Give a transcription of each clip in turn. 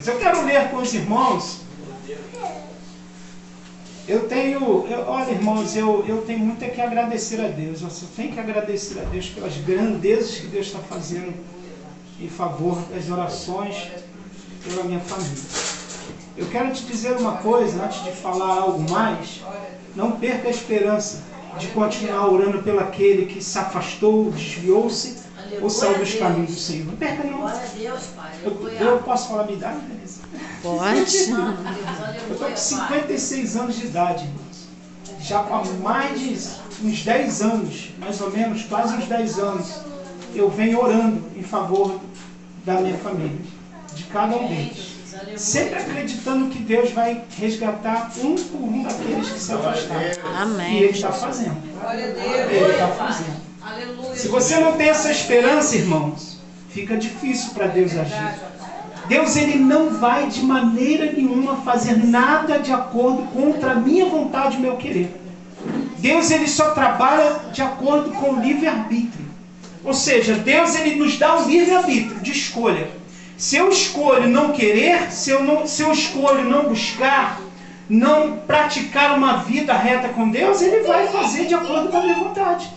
Eu quero ler com os irmãos. Olha, irmãos, eu tenho muito que agradecer a Deus. Eu só tenho que agradecer a Deus pelas grandezas que Deus está fazendo em favor das orações pela minha família. Eu quero te dizer uma coisa, antes de falar algo mais, não perca a esperança de continuar orando pelo aquele que se afastou, desviou-se ou saiu dos caminhos do Senhor. Não perca não. Eu posso falar a minha idade, Denise? Pode. Eu estou com 56 anos de idade, irmãos. Já há mais de uns 10 anos, mais ou menos, quase uns 10 anos, eu venho orando em favor da minha família, de cada um deles. Sempre acreditando que Deus vai resgatar um por um daqueles que se afastaram. Amém. E Ele está fazendo. Ele está fazendo. Se você não tem essa esperança, irmãos, fica difícil para Deus agir. Deus, Ele não vai de maneira nenhuma fazer nada de acordo contra a minha vontade e meu querer. Deus, Ele só trabalha de acordo com o livre-arbítrio. Ou seja, Deus, Ele nos dá um livre-arbítrio de escolha. Se eu escolho não querer, se eu escolho não buscar, não praticar uma vida reta com Deus, Ele vai fazer de acordo com a minha vontade.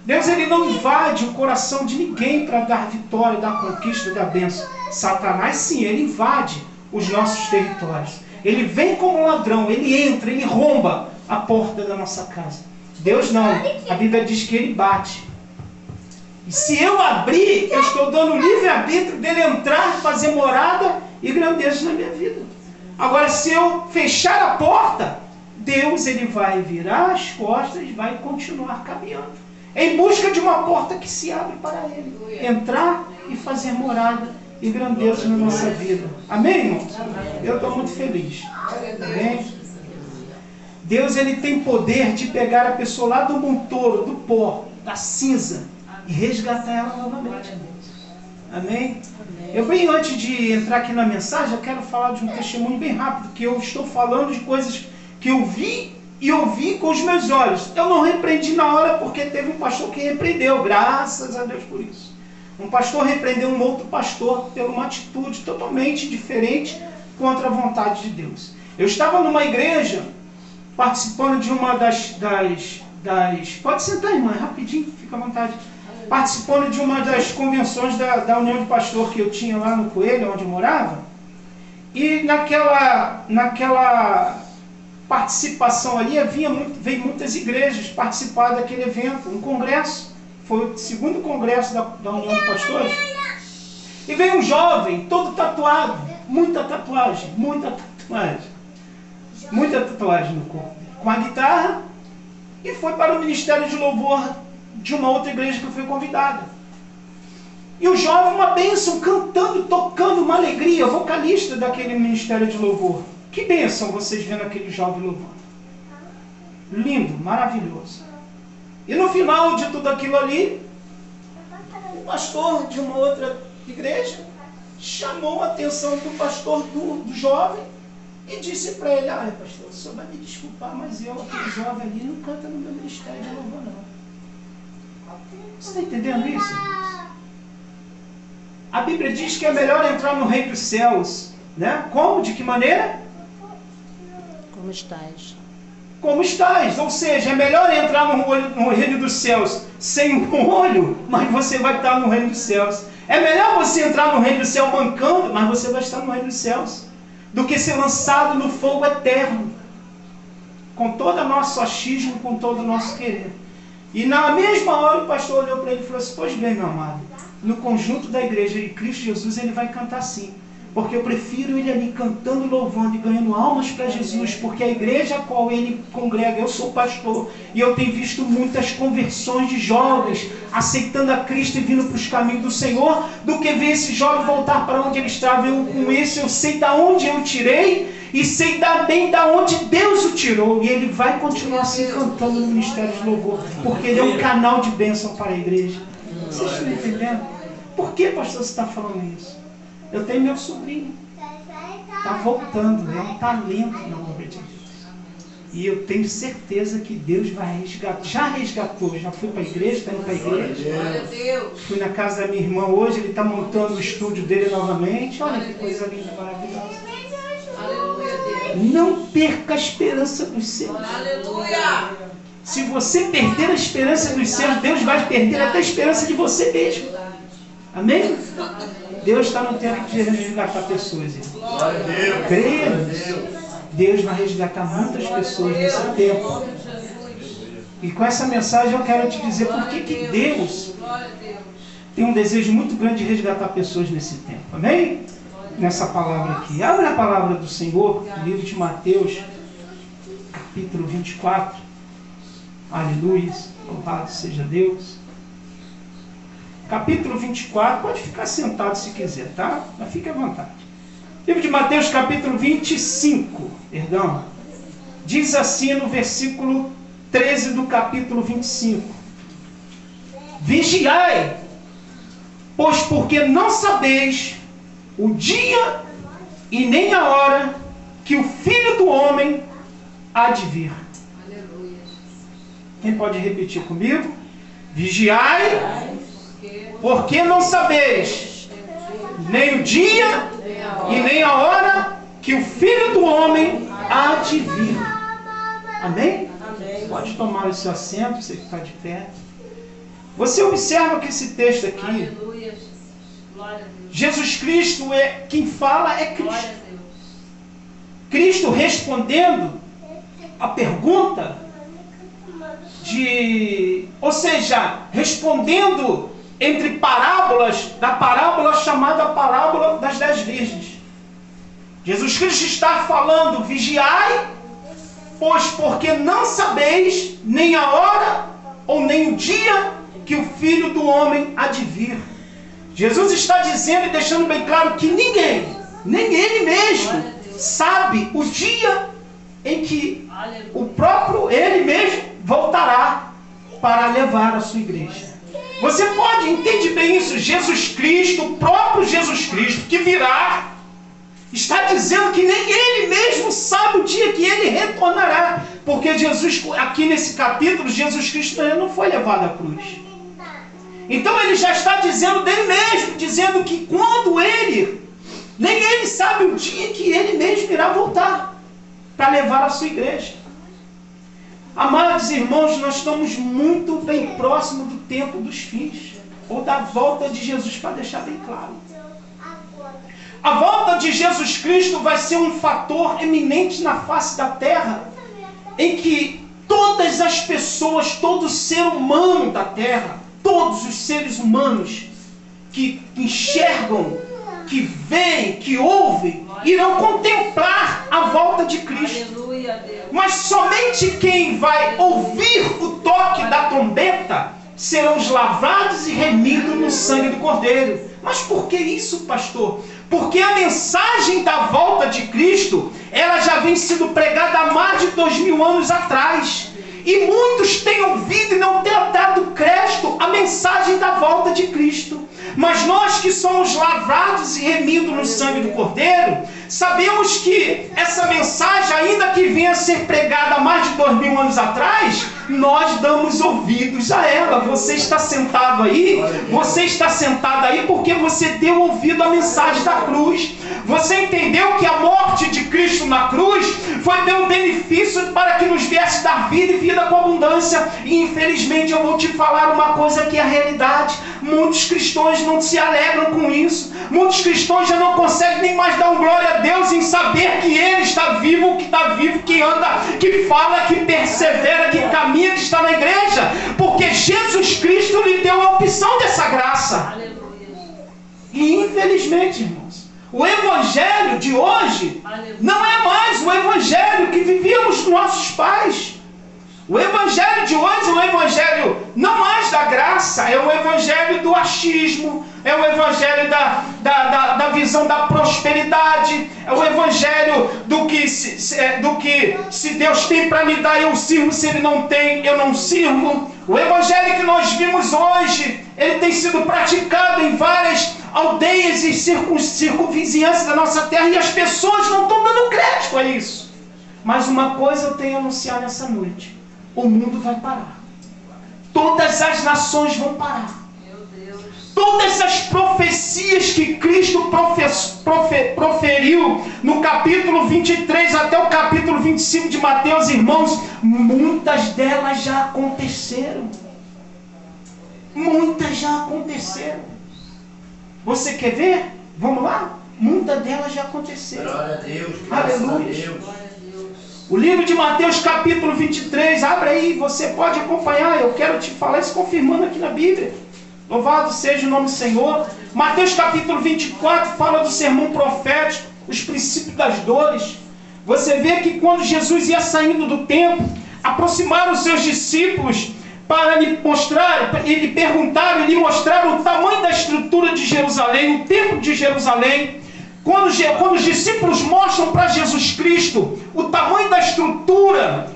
Deus, Ele não invade o coração de ninguém para dar vitória, dar conquista, dar bênção. Satanás, sim, ele invade os nossos territórios. Ele vem como um ladrão, ele entra, ele romba a porta da nossa casa. Deus não. A Bíblia diz que Ele bate. E se eu abrir, eu estou dando o livre-arbítrio dele entrar, fazer morada e grandeza na minha vida. Agora, se eu fechar a porta, Deus, Ele vai virar as costas e vai continuar caminhando, em busca de uma porta que se abre para Ele. Entrar e fazer morada e grandeza na nossa vida. Amém, irmãos? Eu estou muito feliz. Amém? Deus, Ele tem poder de pegar a pessoa lá do montoro, do pó, da cinza, e resgatar ela novamente. Amém? Eu venho, antes de entrar aqui na mensagem, eu quero falar de um testemunho bem rápido, que eu estou falando de coisas que eu vi e ouvi com os meus olhos. Eu não repreendi na hora, porque teve um pastor que repreendeu, graças a Deus por isso. Um pastor repreendeu um outro pastor por uma atitude totalmente diferente contra a vontade de Deus. Eu estava numa igreja, participando de uma das pode sentar, irmã, rapidinho, fica à vontade. Participando de uma das convenções da União de Pastor que eu tinha lá no Coelho, onde eu morava. E naquela participação ali, veio muitas igrejas participar daquele evento, um congresso. Foi o segundo congresso da União de Pastores. E veio um jovem, todo tatuado, muita tatuagem no corpo, com a guitarra, e foi para o ministério de louvor de uma outra igreja que eu fui convidada. E o jovem, uma bênção, cantando, tocando, uma alegria, vocalista daquele ministério de louvor. Que bênção vocês vendo aquele jovem louvando. Lindo, maravilhoso. E no final de tudo aquilo ali, o pastor de uma outra igreja chamou a atenção do pastor do jovem e disse para ele: olha, pastor, o senhor vai me desculpar, mas aquele jovem ali, não canta no meu ministério de louvor, não. Você está entendendo isso? A Bíblia diz que é melhor entrar no reino dos céus, né? Como? De que maneira? Como estás? Como estás, ou seja, é melhor entrar no reino dos céus sem um olho, mas você vai estar no reino dos céus. É melhor você entrar no reino do céu mancando, mas você vai estar no reino dos céus, do que ser lançado no fogo eterno, com todo o nosso achismo, com todo o nosso querer. E na mesma hora o pastor olhou para ele e falou assim: pois bem, meu amado, no conjunto da igreja de Cristo Jesus ele vai cantar sim. Porque eu prefiro ele ali cantando, louvando e ganhando almas para Jesus, porque a igreja a qual ele congrega, eu sou pastor, e eu tenho visto muitas conversões de jovens aceitando a Cristo e vindo para os caminhos do Senhor, do que ver esse jovem voltar para onde ele estava. Eu, com isso, eu sei de onde eu tirei e sei também de onde Deus o tirou, e ele vai continuar assim cantando no ministério de louvor, porque ele é um canal de bênção para a igreja. Vocês estão entendendo? Por que, pastor, você está falando isso? Eu tenho meu sobrinho, está voltando, é um talento na obra de Deus. E eu tenho certeza que Deus vai resgatar. Já resgatou, já fui para a igreja, está indo para a igreja. Fui na casa da minha irmã hoje, ele está montando o estúdio dele novamente. Olha que coisa linda, maravilhosa. Não perca a esperança dos seus. Se você perder a esperança dos seus, Deus vai perder até a esperança de você mesmo. Amém? Deus está no tempo de resgatar pessoas. Creia nisso. Deus vai resgatar muitas pessoas nesse tempo. E com essa mensagem eu quero te dizer por que Deus tem um desejo muito grande de resgatar pessoas nesse tempo. Amém? Nessa palavra aqui. Abre a palavra do Senhor, no livro de Mateus, capítulo 24. Aleluia. Louvado seja Deus. Capítulo 24. Pode ficar sentado se quiser, tá? Mas fique à vontade. Livro de Mateus, capítulo 25, perdão, diz assim no versículo 13 do capítulo 25: Vigiai, pois porque não sabeis o dia e nem a hora que o Filho do Homem há de vir. Aleluia. Quem pode repetir comigo? Vigiai, porque não sabeis nem o dia e nem a hora que o Filho do Homem há de vir. Amém? Amém. Pode tomar o seu assento, você que está de pé. Você observa que esse texto aqui, aleluia. Jesus Cristo é quem fala, é Cristo. Cristo respondendo a pergunta ou seja, respondendo entre parábolas, da parábola chamada parábola das 10 virgens. Jesus Cristo está falando: vigiai, pois porque não sabeis nem a hora ou nem o dia que o Filho do Homem há de vir. Jesus está dizendo e deixando bem claro que ninguém, nem Ele mesmo, sabe o dia em que o próprio Ele mesmo voltará para levar a sua igreja. Você pode, entende bem isso? Jesus Cristo, o próprio Jesus Cristo que virá, está dizendo que nem Ele mesmo sabe o dia que Ele retornará. Porque Jesus, aqui nesse capítulo, Jesus Cristo não foi levado à cruz. Então Ele já está dizendo dele mesmo, dizendo que quando Ele, nem Ele sabe o dia que Ele mesmo irá voltar para levar a sua igreja. Amados irmãos, nós estamos muito bem próximo do tempo dos fins, ou da volta de Jesus, para deixar bem claro. A volta de Jesus Cristo vai ser um fator eminente na face da terra, em que todas as pessoas, todo ser humano da terra, todos os seres humanos que enxergam, que veem, que ouvem, irão contemplar a volta de Cristo. Mas somente quem vai ouvir o toque da trombeta serão os lavrados e remidos no sangue do Cordeiro. Mas por que isso, pastor? Porque a mensagem da volta de Cristo, ela já vem sendo pregada há mais de 2000 anos atrás. E muitos têm ouvido e não têm dado crédito à mensagem da volta de Cristo. Mas nós que somos lavrados e remidos no sangue do Cordeiro, sabemos que essa mensagem, ainda que venha a ser pregada há mais de 2000 anos atrás, nós damos ouvidos a ela. Você está sentado aí, porque você deu ouvido à mensagem da cruz. Você entendeu que a morte de Cristo na cruz foi um benefício para que nos viesse dar vida e vida com abundância. E infelizmente eu vou te falar uma coisa que é a realidade. Muitos cristãos não se alegram com isso. Muitos cristãos já não conseguem nem mais dar glória a Deus em saber que Ele está vivo, que anda, que fala, que persevera, que caminha, que está na igreja. Porque Jesus Cristo lhe deu a opção dessa graça. E infelizmente, irmãos, o evangelho de hoje não é mais o evangelho que vivíamos com nossos pais. O evangelho de hoje é um evangelho não mais da graça, é o evangelho do achismo, é o evangelho da visão da prosperidade, é o evangelho do que se Deus tem para me dar, eu sirvo, se Ele não tem, eu não sirvo. O evangelho que nós vimos hoje, ele tem sido praticado em várias aldeias e circunvizinhanças da nossa terra, e as pessoas não estão dando crédito a isso. Mas uma coisa eu tenho a anunciar nessa noite: o mundo vai parar. Todas as nações vão parar. Todas as profecias que Cristo proferiu no capítulo 23 até o capítulo 25 de Mateus, irmãos, muitas delas já aconteceram. Muitas já aconteceram. Você quer ver? Vamos lá? Muitas delas já aconteceram. Glória a Deus. Aleluia. O livro de Mateus capítulo 23, abre aí, você pode acompanhar. Eu quero te falar isso confirmando aqui na Bíblia. Louvado seja o nome do Senhor. Mateus capítulo 24 fala do sermão profético, os princípios das dores. Você vê que quando Jesus ia saindo do templo, aproximaram os seus discípulos para lhe mostrar, e lhe perguntaram, e lhe mostraram o tamanho da estrutura de Jerusalém, o templo de Jerusalém. Quando os discípulos mostram para Jesus Cristo o tamanho da estrutura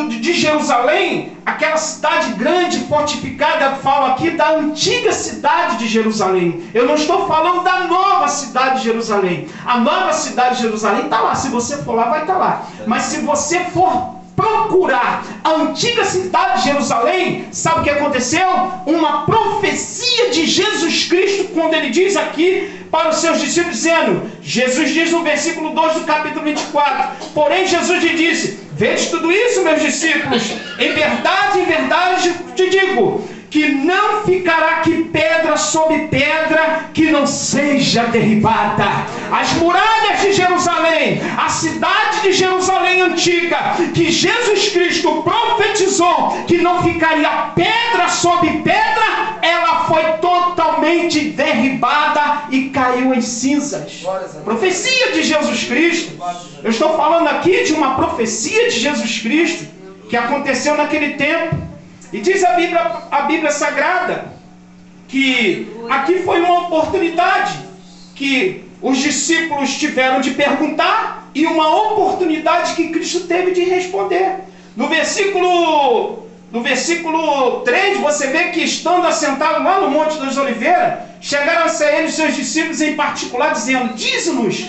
de Jerusalém, aquela cidade grande, fortificada, falo aqui da antiga cidade de Jerusalém. Eu não estou falando da nova cidade de Jerusalém. A nova cidade de Jerusalém está lá. Se você for lá, vai estar lá. Mas se você for procurar a antiga cidade de Jerusalém, sabe o que aconteceu? Uma profecia de Jesus Cristo, quando ele diz aqui para os seus discípulos, dizendo, Jesus diz no versículo 2 do capítulo 24, porém Jesus lhe disse, vedes tudo isso, meus discípulos, em verdade te digo, que não ficará aqui pedra sobre pedra que não seja derribada. As muralhas de Jerusalém, a cidade de Jerusalém antiga, que Jesus Cristo profetizou que não ficaria pedra sobre pedra, ela foi totalmente derribada e caiu em cinzas. Profecia de Jesus Cristo. Eu estou falando aqui de uma profecia de Jesus Cristo que aconteceu naquele tempo. E diz a Bíblia Sagrada que aqui foi uma oportunidade que os discípulos tiveram de perguntar e uma oportunidade que Cristo teve de responder. No versículo 3, você vê que estando assentado lá no Monte das Oliveiras, chegaram-se a ele os seus discípulos em particular, dizendo, dize-nos,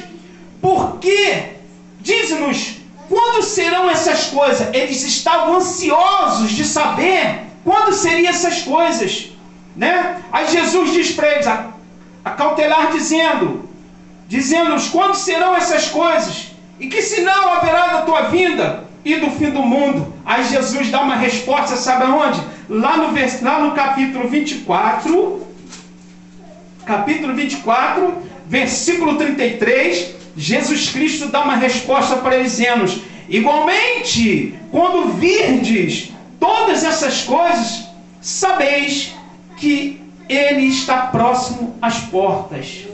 por quê? Dize-nos, quando serão essas coisas? Eles estavam ansiosos de saber quando seriam essas coisas, né? Aí Jesus diz para eles, acautelar dizendo-nos, quando serão essas coisas? E que sinal haverá da tua vinda e do fim do mundo? Aí Jesus dá uma resposta, sabe aonde? Lá no capítulo 24, versículo 33, Jesus Cristo dá uma resposta para eles, dizendo, igualmente, quando virdes todas essas coisas, sabeis que Ele está próximo às portas.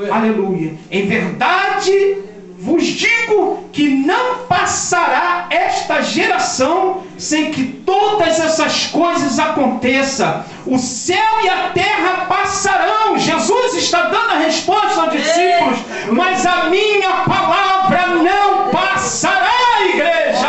Aleluia. Em verdade vos digo que não passará esta geração sem que todas essas coisas aconteçam. O céu e a terra passarão. Jesus está dando a resposta aos discípulos, mas a minha palavra não passará, igreja.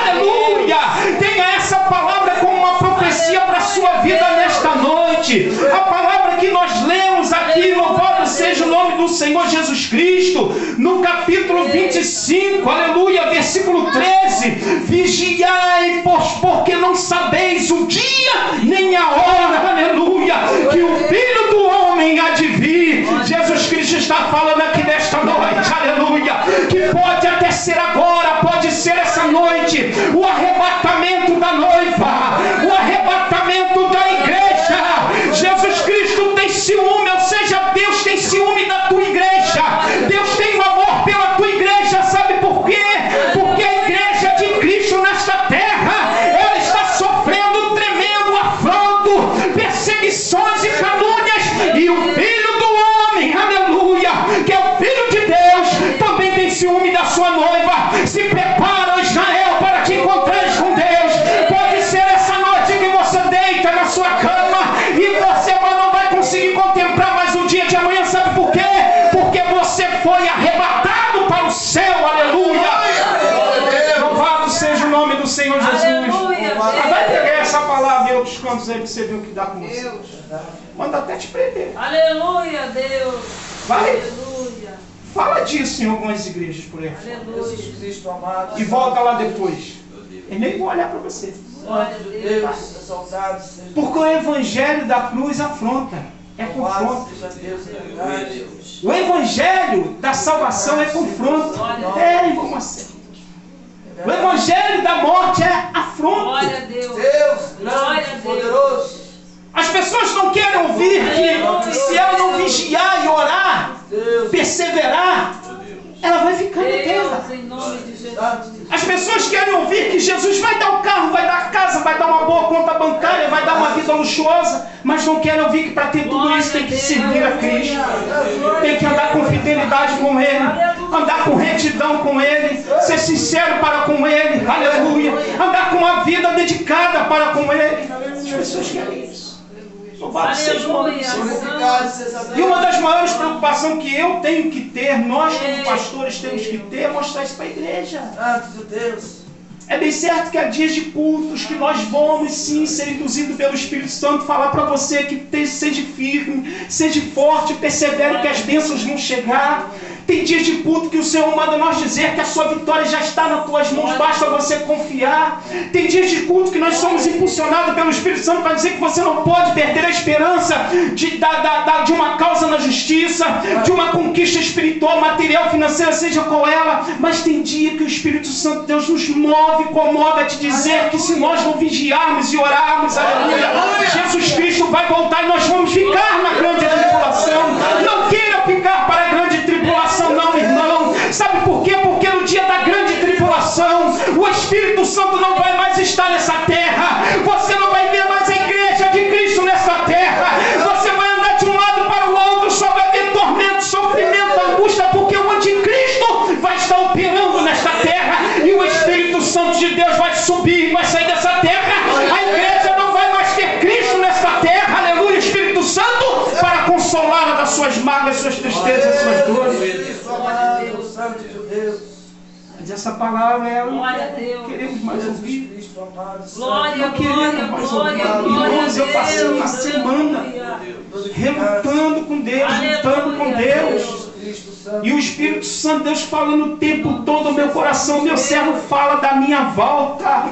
Aleluia. Tenha essa palavra como uma profecia para a sua vida nesta noite. A palavra que nós lemos aqui, louvado seja o nome do Senhor Jesus Cristo, no capítulo 25, aleluia, versículo 13, vigiai, porque não sabeis o dia nem a hora, aleluia, que o Filho do Homem há de vir. Jesus Cristo está falando aqui nesta noite, aleluia, que pode até ser agora, pode ser essa noite, o arrebatamento da noiva, o arrebatamento da igreja. Jesus Cristo tem ciúme, ou seja, Deus tem ciúme da tua igreja. Deus tem um amor pela tua igreja, sabe por quê? Porque a igreja de Cristo nesta terra, ela está sofrendo um tremendo afronto, perseguições e calúnias, e o Filho do Homem, aleluia, que é o Filho de Deus, também tem ciúme da sua noiva. Se prepara, Israel, para te encontrares com Deus. Pode ser essa noite que você deita na sua cama e você não vai conseguir contemplar mais o dia de amanhã, sabe por quê? Porque você foi arrebatado para o céu, aleluia. Louvado seja o nome do Senhor Jesus. Vai pegar essa palavra e outros cantos aí que você viu que dá com você. Manda até te prender. Aleluia, Deus. Vai. Aleluia. Fala disso em algumas igrejas por aí. Jesus Cristo amado. E volta lá depois. Eu nem vou olhar para você. Glória a Deus, exaltado seja. Porque o evangelho da cruz afronta. É confronto. O evangelho da salvação é confronto. É, irmão Marcelo. O evangelho da morte é afronto. Glória a Deus. Deus, grande, poderoso. As pessoas não querem ouvir que se ela não vigiar e orar, perseverar, ela vai ficar na terra. As pessoas querem ouvir que Jesus vai dar o carro, vai dar a casa, vai dar uma boa conta bancária, vai dar uma vida luxuosa, mas não querem ouvir que para ter tudo isso tem que servir a Cristo, tem que andar com fidelidade com Ele, andar com retidão com Ele, ser sincero para com Ele, aleluia, andar com uma vida dedicada para com Ele. As pessoas querem isso. Louvado seja o nome do Senhor. E uma das maiores preocupações que eu tenho que ter, nós como pastores temos que ter, é mostrar isso para a igreja. É bem certo que há dias de cultos que nós vamos sim ser induzidos pelo Espírito Santo, falar para você que seja firme, seja forte, persevere que as bênçãos vão chegar. Tem dias de culto que o Senhor manda nós dizer que a sua vitória já está nas tuas mãos, basta você confiar. Tem dias de culto que nós somos impulsionados pelo Espírito Santo para dizer que você não pode perder a esperança de uma causa na justiça, de uma conquista espiritual, material, financeira, seja qual ela. Mas tem dia que o Espírito Santo, Deus nos move, incomoda a te dizer que se nós não vigiarmos e orarmos, aleluia, Jesus Cristo vai voltar e nós vamos ficar na grande tribulação. Não queira ficar para a grande tribulação. Não, irmão. Sabe por quê? Porque no dia da grande tribulação, o Espírito Santo não vai mais estar nessa terra. Você não vai ver mais a igreja de Cristo nessa terra. Você vai andar de um lado para o outro, só vai ter tormento, sofrimento, angústia, porque o anticristo vai estar operando nesta terra e o Espírito Santo de Deus vai subir, vai sair dessa terra. A igreja não vai mais ter Cristo nessa terra, aleluia, Espírito Santo, para consolá-la das suas mágoas, suas tristezas, suas dores. Mas essa palavra é o que queremos mais ouvir. Não queremos mais ouvir. Irmãos, eu passei uma semana relutando com Deus, lutando com Deus. E o Espírito Santo, Deus falando o tempo todo ao meu coração. Meu servo fala da minha volta,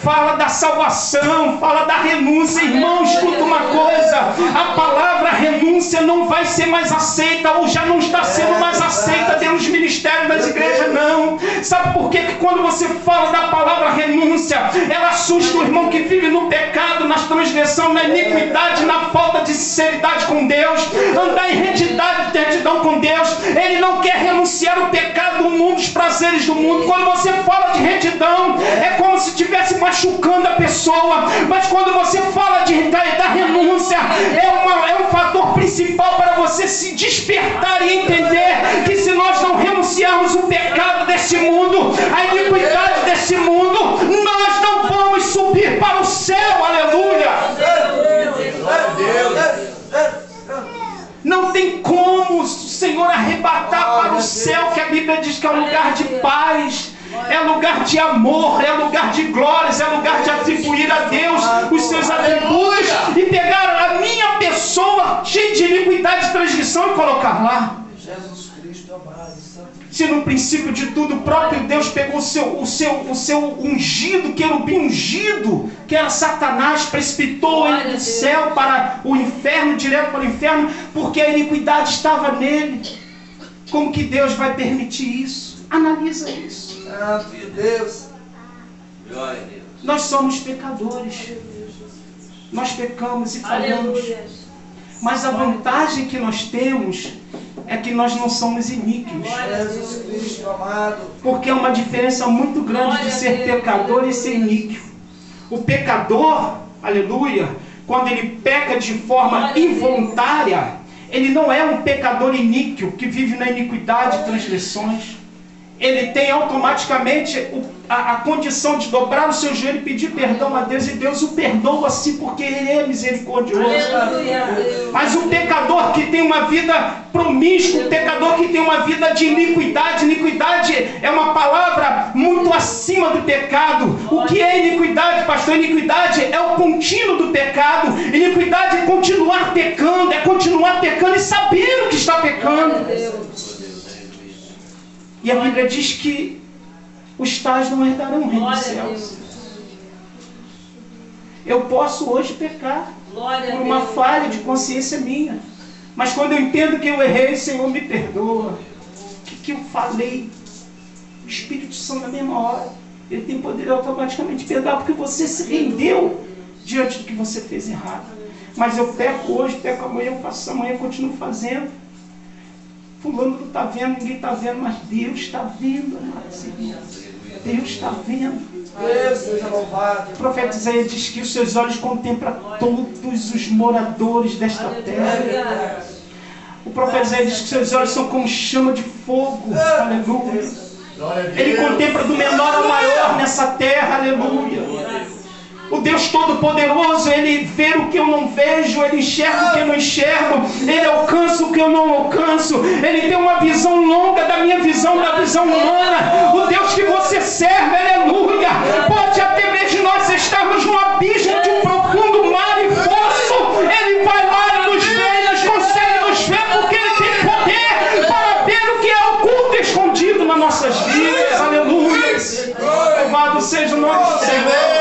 fala da salvação, fala da renúncia. Irmão, escuta uma coisa: a palavra renúncia não vai ser mais aceita, ou já não está sendo mais aceita dentro dos ministérios das igrejas, não. Sabe por quê? Que quando você fala da palavra renúncia, ela assusta o irmão que vive no pecado, na transgressão, na iniquidade, na falta de sinceridade com Deus, andar em retidão com Deus. Ele não quer renunciar ao pecado do mundo, os prazeres do mundo. Quando você fala de retidão, é como se estivesse machucando a pessoa. Mas quando você fala da renúncia, é um fator principal para você se despertar e entender que se nós não renunciarmos o pecado desse mundo, a iniquidade desse mundo, nós não vamos subir para o céu, aleluia. Não tem como o Senhor arrebatar para o céu, que a Bíblia diz que é um lugar de paz, é lugar de amor, é lugar de glórias, é lugar de atribuir a Deus os seus atributos e pegar a minha pessoa cheia de iniquidade e transgressão e colocar lá. Jesus Cristo amado. Se no princípio de tudo o próprio Deus pegou o seu ungido, querubim ungido, que era Satanás, precipitou ele do céu para o inferno, direto para o inferno, porque a iniquidade estava nele. Como que Deus vai permitir isso? Analisa isso. Deus. Nós somos pecadores. Nós pecamos e falhamos. Mas a vantagem que nós temos é que nós não somos iníquos. Porque é uma diferença muito grande de ser pecador e ser iníquo. O pecador, aleluia, quando ele peca de forma involuntária, ele não é um pecador iníquo que vive na iniquidade e transgressões. Ele tem automaticamente a condição de dobrar o seu joelho e pedir perdão a Deus, e Deus o perdoa assim, porque Ele é misericordioso. Mas o pecador que tem uma vida promíscua, o pecador que tem uma vida de iniquidade, iniquidade é uma palavra muito acima do pecado. O que é iniquidade, pastor? Iniquidade é o contínuo do pecado. Iniquidade é continuar pecando e saber o que está pecando. E a Bíblia diz que os tais não herdarão o reino dos céus. Eu posso hoje pecar por uma falha de consciência minha. Mas quando eu entendo que eu errei, o Senhor me perdoa. O que eu falei? O Espírito Santo na mesma hora, ele tem poder de automaticamente perdoar, porque você se rendeu diante do que você fez errado. Mas eu peco hoje, peco amanhã, eu faço amanhã, eu continuo fazendo. Fulano não está vendo, ninguém está vendo, mas Deus está vendo, amados irmãos. Deus está vendo. Deus seja louvado. O profeta Isaías diz que os seus olhos contemplam todos os moradores desta terra. O profeta Isaías diz que seus olhos são como chama de fogo. Aleluia. Ele contempla do menor ao maior nessa terra. Aleluia. O Deus Todo-Poderoso, Ele vê o que eu não vejo, Ele enxerga o que eu não enxergo, Ele alcança o que eu não alcanço, Ele tem uma visão longa da minha visão, da visão humana. O Deus que você serve, aleluia, pode até mesmo nós estarmos num abismo de um profundo mar e fosso, Ele vai lá e nos vê, nós consegue nos ver, porque Ele tem poder para ver o que é oculto e escondido nas nossas vidas, aleluia. Louvado seja o nome do Senhor.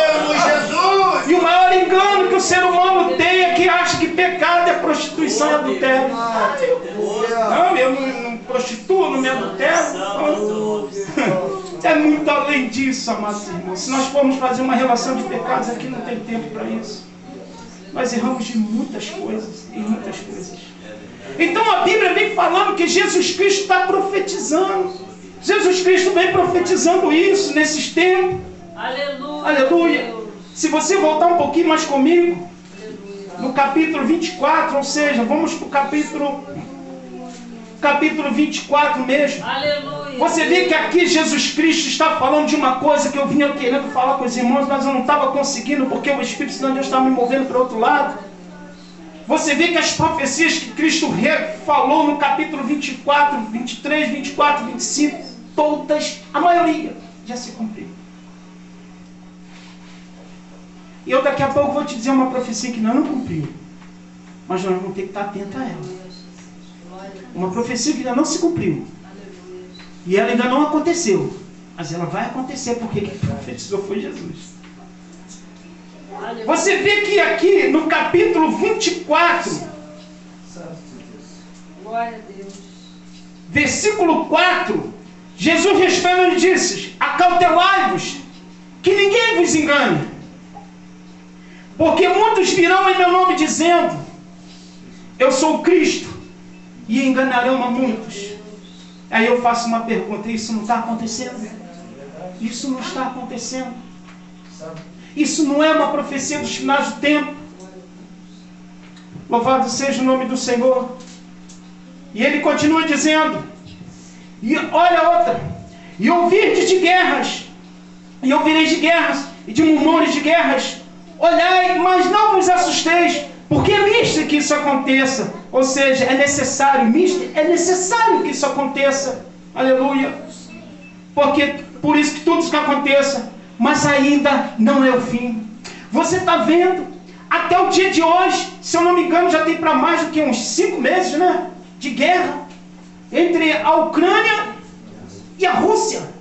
E o maior engano que o ser humano tem é que acha que pecado é prostituição e adultério. Não, eu não prostituo, não me adultero. É muito além disso, amados irmãos. Se nós formos fazer uma relação de pecados aqui, não tem tempo para isso. Nós erramos de muitas coisas, em muitas coisas. Então a Bíblia vem falando que Jesus Cristo está profetizando. Jesus Cristo vem profetizando isso nesses tempos. Aleluia. Aleluia. Se você voltar um pouquinho mais comigo, no capítulo 24, ou seja, vamos para o capítulo 24 mesmo. Aleluia. Você vê que aqui Jesus Cristo está falando de uma coisa que eu vinha querendo falar com os irmãos, mas eu não estava conseguindo, porque o Espírito Santo de Deus estava me movendo para o outro lado. Você vê que as profecias que Cristo falou no capítulo 24, 23, 24, 25, todas, a maioria, já se cumpriu. E eu daqui a pouco vou te dizer uma profecia que não cumpriu. Mas nós vamos ter que estar atentos a ela. Uma profecia que ainda não se cumpriu. E ela ainda não aconteceu. Mas ela vai acontecer, porque quem profetizou foi Jesus. Você vê que aqui no capítulo 24, Glória a Deus. versículo 4, Jesus respondeu e disse: acautelai-vos, que ninguém vos engane. Porque muitos virão em meu nome dizendo: eu sou o Cristo, e enganarão a muitos. Aí eu faço uma pergunta: isso não está acontecendo? Isso não está acontecendo? Isso não é uma profecia dos finais do tempo? Louvado seja o nome do Senhor. E ele continua dizendo, e olha outra: e ouvirdes de guerras, e ouvireis de guerras, e de rumores de guerras. Olhai, mas não vos assusteis, porque é mister que isso aconteça. Ou seja, é necessário, é necessário que isso aconteça. Aleluia. Porque por isso que tudo isso que aconteça, mas ainda não é o fim. Você está vendo, até o dia de hoje, se eu não me engano, já tem para mais do que uns 5 meses, né, de guerra entre a Ucrânia e a Rússia.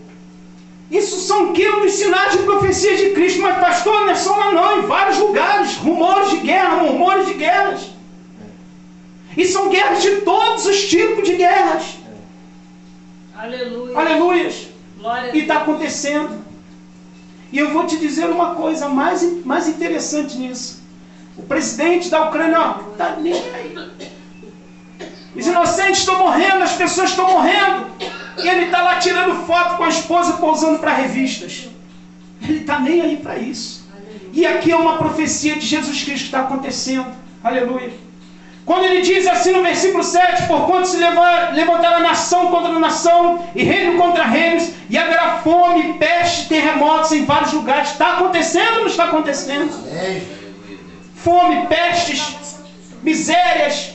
Isso são dos sinais de profecias de Cristo. Mas pastor, não é só lá não, em vários lugares, rumores de guerra, murmúrios de guerras. E são guerras de todos os tipos de guerras. Aleluia. Aleluias. Glória E está acontecendo. E eu vou te dizer uma coisa mais interessante nisso. O presidente da Ucrânia está nem aí. Os inocentes estão morrendo, as pessoas estão morrendo. E ele está lá tirando foto com a esposa, pousando para revistas. Ele está nem aí para isso. E aqui é uma profecia de Jesus Cristo que está acontecendo. Aleluia. Quando ele diz assim no versículo 7, porquanto se levantará nação contra nação, e reino contra reinos, e haverá fome, peste, terremotos em vários lugares. Está acontecendo ou não está acontecendo? Fome, pestes, misérias,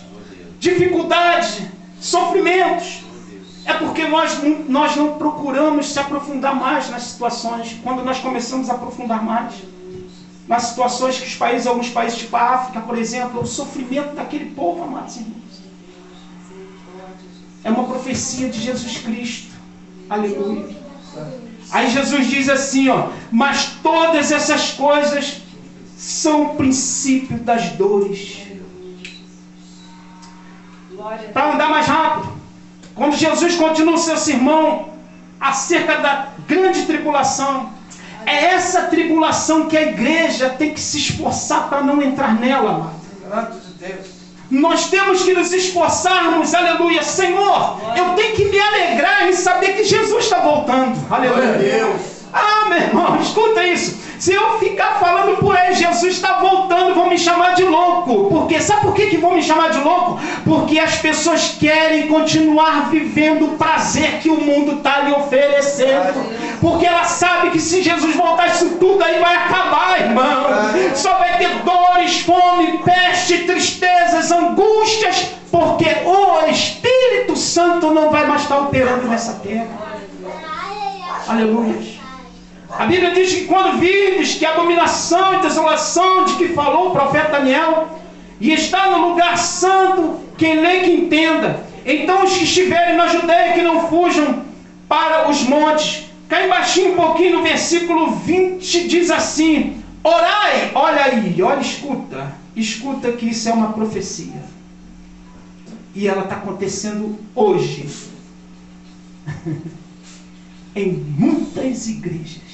dificuldades, sofrimentos. É porque nós não procuramos se aprofundar mais nas situações. Quando nós começamos a aprofundar mais nas situações que alguns países tipo a África, por exemplo, o sofrimento daquele povo, amados irmãos. É uma profecia de Jesus Cristo. Aleluia. Aí Jesus diz assim, ó, mas todas essas coisas são o princípio das dores. Para andar mais rápido, quando Jesus continua o seu sermão acerca da grande tribulação, é essa tribulação que a igreja tem que se esforçar para não entrar nela, amado. Nós temos que nos esforçarmos, aleluia. Senhor, eu tenho que me alegrar em saber que Jesus está voltando, aleluia. Ah, meu irmão, escuta isso. Se eu ficar falando por aí, Jesus está voltando, vão me chamar de louco. Porque, sabe por que vão me chamar de louco? Porque as pessoas querem continuar vivendo o prazer que o mundo está lhe oferecendo. Porque ela sabe que se Jesus voltar, isso tudo aí vai acabar, irmão. Só vai ter dores, fome, peste, tristezas, angústias. Porque o Espírito Santo não vai mais estar operando nessa terra. Aleluia. A Bíblia diz que quando virdes que a abominação e desolação de que falou o profeta Daniel, e está no lugar santo, quem lê que entenda. Então os que estiverem na Judeia que não fujam para os montes. Cá embaixinho um pouquinho no versículo 20 diz assim, orai, olha aí, olha, escuta que isso é uma profecia. E ela está acontecendo hoje. Em muitas igrejas.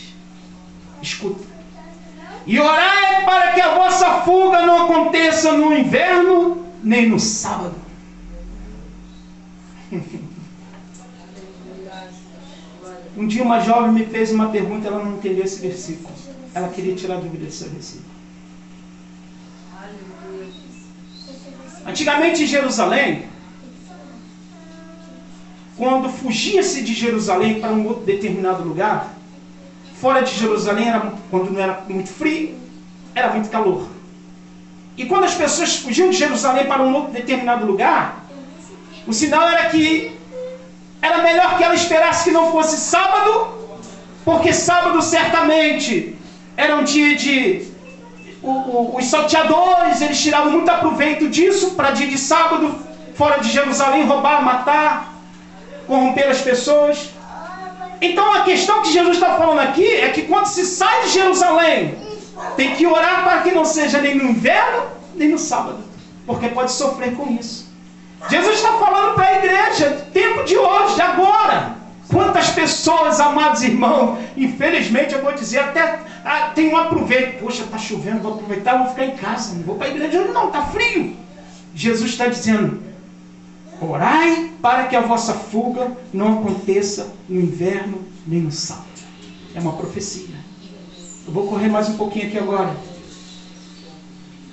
Escuta. E orai para que a vossa fuga não aconteça no inverno, nem no sábado. Um dia uma jovem me fez uma pergunta, ela não entendeu esse versículo. Ela queria tirar dúvida desse versículo. Antigamente em Jerusalém, quando fugia-se de Jerusalém para um outro determinado lugar, fora de Jerusalém, quando não era muito frio, era muito calor. E quando as pessoas fugiam de Jerusalém para um outro determinado lugar, o sinal era que era melhor que ela esperasse que não fosse sábado, porque sábado certamente era um dia de... os salteadores, eles tiravam muito proveito disso, para dia de sábado, fora de Jerusalém, roubar, matar, corromper as pessoas. Então a questão que Jesus está falando aqui é que quando se sai de Jerusalém, tem que orar para que não seja nem no inverno, nem no sábado, porque pode sofrer com isso. Jesus está falando para a igreja, tempo de hoje, de agora. Quantas pessoas, amados irmãos, infelizmente eu vou dizer, até tem um aproveito. Poxa, está chovendo, vou aproveitar, vou ficar em casa, não vou para a igreja não, está frio. Jesus está dizendo, orai para que a vossa fuga não aconteça no inverno nem no sábado. É uma profecia. Eu vou correr mais um pouquinho aqui agora.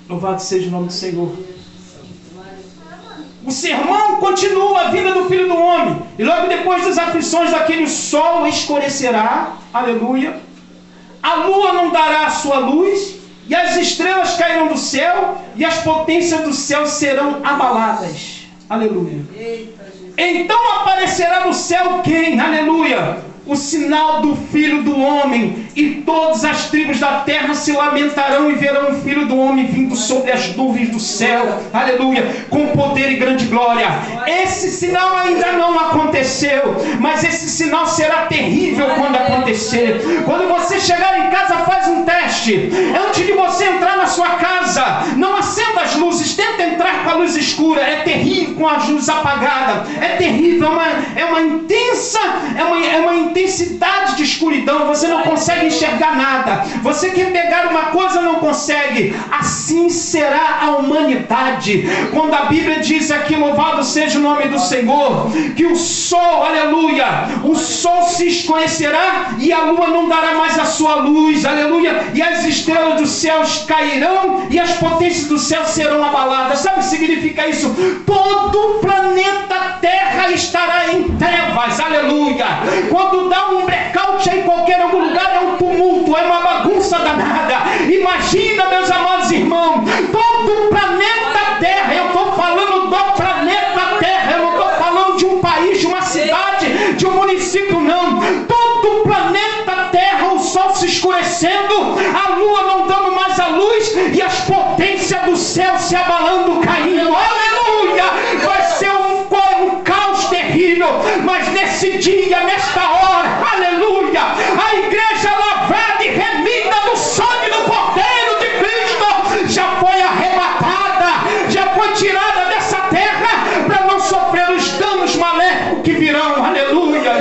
Louvado seja o nome do Senhor. O sermão continua a vinda do Filho do Homem. E logo depois das aflições daquele, o sol escurecerá. Aleluia. A lua não dará a sua luz. E as estrelas cairão do céu. E as potências do céu serão abaladas. Aleluia. Então aparecerá no céu quem? Aleluia. O sinal do Filho do Homem, e todas as tribos da terra se lamentarão e verão o Filho do Homem vindo sobre as nuvens do céu, aleluia, com poder e grande glória. Esse sinal ainda não aconteceu, mas esse sinal será terrível quando acontecer. Quando você chegar em casa, faz um teste. Antes de você entrar na sua casa, não acenda as luzes, tenta entrar com a luz escura. É terrível com a luz apagada, é terrível, é uma intensidade de escuridão, você não consegue enxergar nada, você quer pegar uma coisa, não consegue. Assim será a humanidade, quando a Bíblia diz aqui, louvado seja o nome do Senhor, que o sol, aleluia, o sol se escurecerá e a lua não dará mais a sua luz, aleluia, e as estrelas dos céus cairão e as potências do céu serão abaladas. Sabe o que significa isso? Todo o planeta Terra estará em trevas, aleluia. Quando dá um blackout em qualquer lugar, é um tumulto, é uma bagunça danada. Imagina, meus amados irmãos, todo o planeta Terra, eu estou falando do planeta Terra, eu não estou falando de um país, de uma cidade, de um município, não. Todo o planeta Terra, o sol se escurecendo, a lua não dando mais a luz e as potências do céu se abalando, caindo. Aleluia! Vai ser um caos terrível, mas nesse nesse dia, nesta hora, aleluia, a igreja lavada e remida no sangue do Cordeiro de Cristo já foi arrebatada, já foi tirada dessa terra para não sofrer os danos maléficos que virão, aleluia.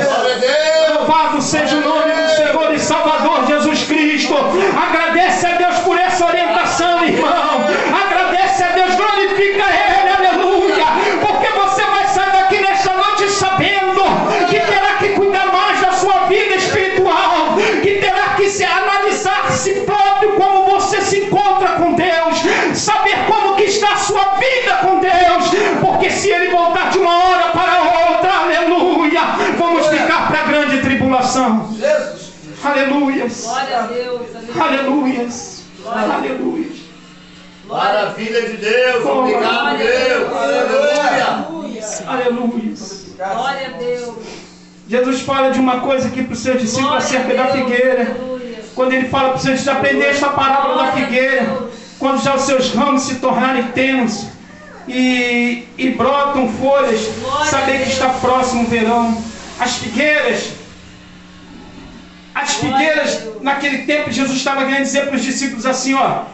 Louvado seja o nome do Senhor e Salvador Jesus Cristo. Agradece a Deus por essa orientação, irmão. Agradece a Deus, glorifica Ele, aleluia. Porque você vai sair daqui nesta noite sabendo que terá que cuidar mais da sua vida espiritual, que terá que se analisar a si próprio, como você se encontra com Deus, saber como que está a sua vida com Deus, porque se Ele voltar de uma hora para outra, aleluia, vamos ficar para a grande tribulação. Aleluia. Glória a Deus. Aleluia. Aleluia. Maravilha de Deus. Obrigado, Deus. Aleluia. Aleluia. Glória a Deus. Jesus fala de uma coisa aqui para os seus discípulos acerca da figueira. Quando Ele fala para os seus discípulos aprender esta parábola da figueira, quando já os seus ramos se tornarem tenos e brotam folhas, saber que está próximo o verão. As figueiras, naquele tempo, Jesus estava querendo dizer para os discípulos assim, ó,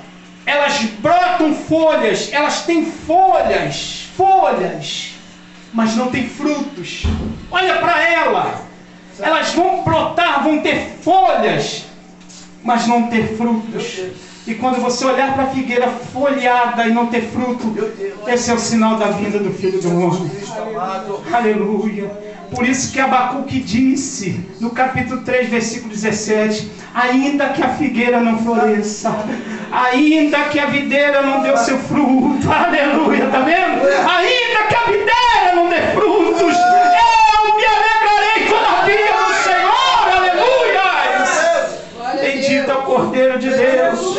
elas brotam folhas, elas têm folhas, mas não têm frutos. Olha para elas vão brotar, vão ter folhas, mas não ter frutos. E quando você olhar para a figueira folhada e não ter fruto, esse é o sinal da vinda do Filho do Homem. Aleluia. Por isso que Abacuque disse, no capítulo 3, versículo 17, ainda que a figueira não floresça, ainda que a videira não dê o seu fruto, aleluia, está vendo? Ainda que a videira não dê frutos, eu me alegrarei todavia no Senhor, aleluia! Bendito é o Cordeiro de Deus.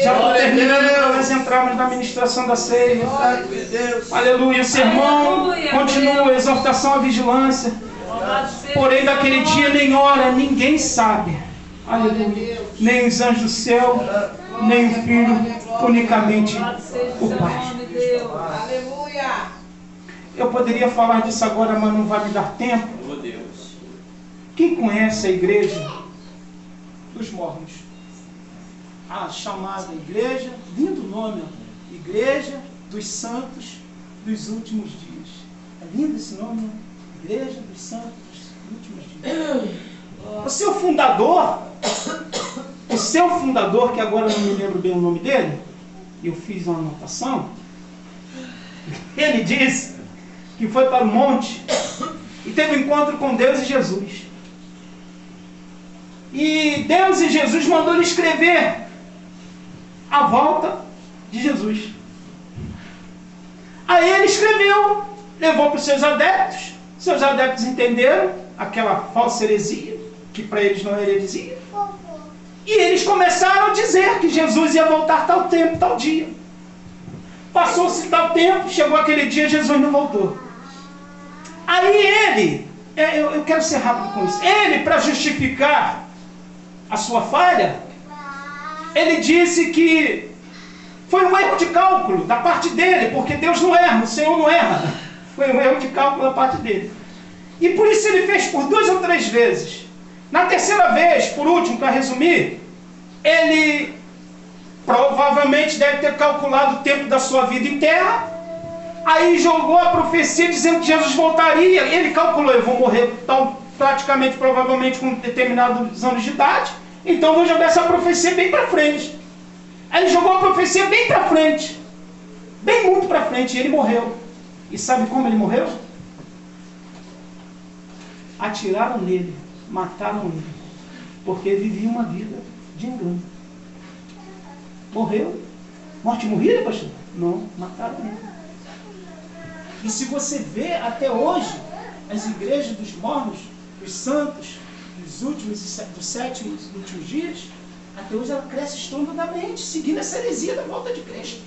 Já estou terminando para nós entrarmos na ministração da ceia. Aleluia. O sermão continua, exortação à vigilância. Porém, daquele dia nem hora ninguém sabe. Aleluia. Nem os anjos do céu, nem o Filho, unicamente o Pai. Eu poderia falar disso agora, mas não vai me dar tempo. Quem conhece a igreja dos mormons? A chamada igreja, lindo nome, ó, Igreja dos Santos dos Últimos Dias. É lindo esse nome, Igreja dos Santos dos Últimos Dias. O seu fundador, que agora não me lembro bem o nome dele, eu fiz uma anotação, ele disse que foi para o monte e teve um encontro com Deus e Jesus. E Deus e Jesus mandou ele escrever a volta de Jesus. Aí ele escreveu, levou para os seus adeptos entenderam aquela falsa heresia, que para eles não era heresia, e eles começaram a dizer que Jesus ia voltar tal tempo, tal dia. Passou-se tal tempo, chegou aquele dia, Jesus não voltou. Aí ele, eu quero ser rápido com isso, ele, para justificar a sua falha, ele disse que foi um erro de cálculo da parte dele, porque Deus não erra, o Senhor não erra. Foi um erro de cálculo da parte dele. E por isso ele fez por 2 ou 3 vezes. Na terceira vez, por último, para resumir, ele provavelmente deve ter calculado o tempo da sua vida em terra, aí jogou a profecia dizendo que Jesus voltaria. Ele calculou, eu vou morrer praticamente, provavelmente, com determinados anos de idade, então vou jogar essa profecia bem para frente. Aí ele jogou a profecia bem para frente, bem muito para frente, e ele morreu. E sabe como ele morreu? Atiraram nele, mataram ele, porque ele vivia uma vida de engano. Morreu. Morte morrida, pastor? Não, mataram ele. E se você vê até hoje as igrejas dos mormons, dos santos, dos últimos, dos 7 últimos dias, até hoje ela cresce estrondosamente, seguindo essa heresia da volta de Cristo.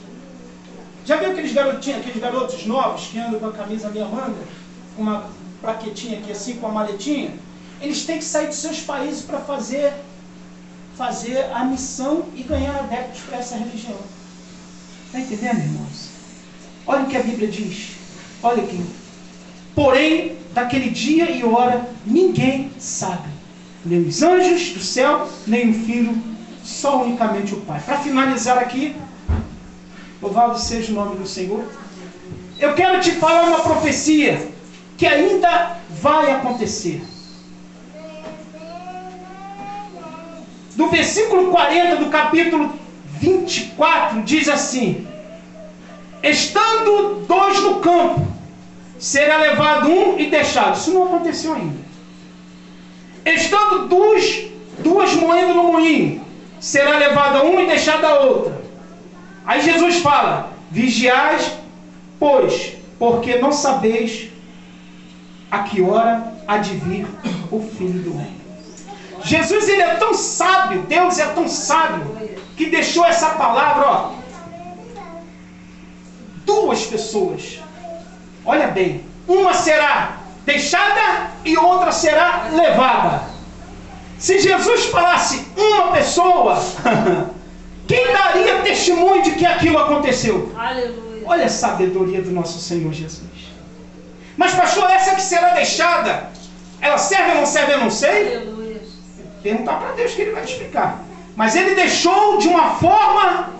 Já viu aqueles garotos novos que andam com a camisa meia manga, com uma plaquetinha aqui assim, com a maletinha? Eles têm que sair dos seus países para fazer a missão e ganhar adeptos para essa religião. Está entendendo, irmãos? Olha o que a Bíblia diz. Olha aqui. Porém, daquele dia e hora, ninguém sabe. Nem os anjos do céu, nem o Filho, só unicamente o Pai. Para finalizar aqui, louvado seja o nome do Senhor, eu quero te falar uma profecia que ainda vai acontecer. Do versículo 40 do capítulo 24, diz assim: estando dois no campo, será levado um e deixado. Isso não aconteceu ainda. Estando duas moendo no moinho, será levada uma e deixada a outra. Aí Jesus fala: vigiais, pois, porque não sabeis a que hora há de vir o Filho do Homem. Jesus, ele é tão sábio, Deus é tão sábio, que deixou essa palavra, ó. Duas pessoas, olha bem, uma será deixada e outra será levada. Se Jesus falasse uma pessoa, quem daria testemunho de que aquilo aconteceu? Aleluia. Olha a sabedoria do nosso Senhor Jesus. Mas pastor, essa que será deixada, ela serve ou não serve, eu não sei. Aleluia. Perguntar para Deus que Ele vai te explicar. Mas Ele deixou de uma forma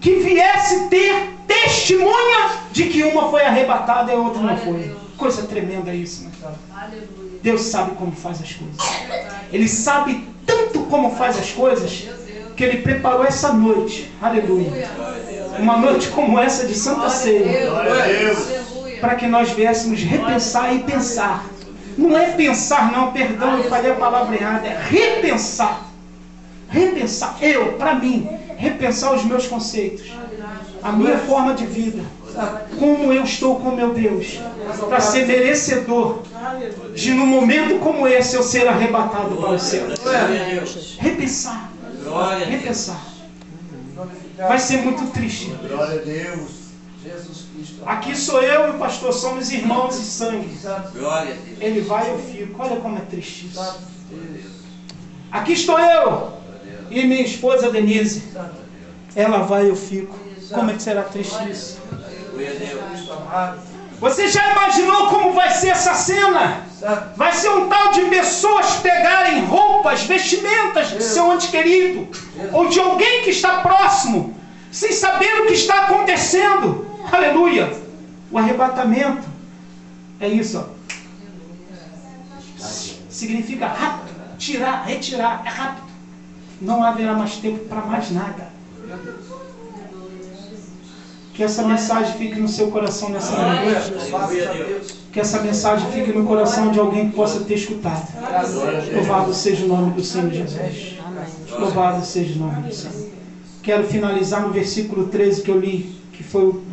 que viesse ter testemunha de que uma foi arrebatada e a outra não foi. Coisa tremenda isso, né? Aleluia. Deus sabe como faz as coisas. Ele sabe tanto como faz as coisas que Ele preparou essa noite. Aleluia. Uma noite como essa de Santa Ceia, para que nós viéssemos repensar e pensar. Não é pensar não, perdão, eu falei a palavra errada, é repensar. Repensar, para mim, repensar os meus conceitos, a minha forma de vida, como eu estou com meu Deus, para ser merecedor de num momento como esse eu ser arrebatado para o céu. Repensar, repensar. Vai ser muito triste. Glória a Deus. Aqui sou eu e o pastor, somos irmãos de sangue. Ele vai e eu fico. Olha como é triste isso. Aqui estou eu e minha esposa Denise. Ela vai e eu fico. Como é que será triste isso? Você já imaginou como vai ser essa cena? Vai ser um tal de pessoas pegarem roupas, vestimentas de seu ente querido, ou de alguém que está próximo, sem saber o que está acontecendo. Aleluia! O arrebatamento é isso, ó. Significa rápido, tirar, retirar, é rápido. Não haverá mais tempo para mais nada. Que essa mensagem fique no seu coração nessa noite. Que essa mensagem fique no coração de alguém que possa ter escutado. Louvado seja o nome do Senhor Jesus. Louvado seja o nome do Senhor. Quero finalizar no versículo 13 que eu li, que foi o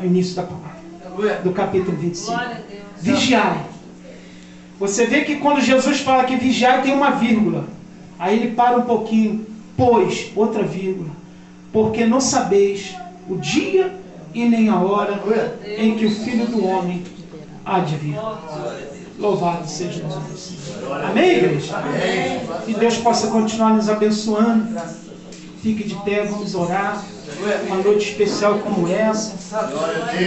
início da palavra, do capítulo 25. Vigiai. Você vê que quando Jesus fala que vigiai tem uma vírgula. Aí ele para um pouquinho. Pois, outra vírgula. Porque não sabeis o dia e nem a hora em que o Filho do Homem há de vir. Louvado seja o nome do Senhor. Amém, igreja? Que Deus possa continuar nos abençoando. Fique de pé, vamos orar. Uma noite especial como essa,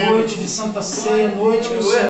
noite de Santa Ceia, noite que o Senhor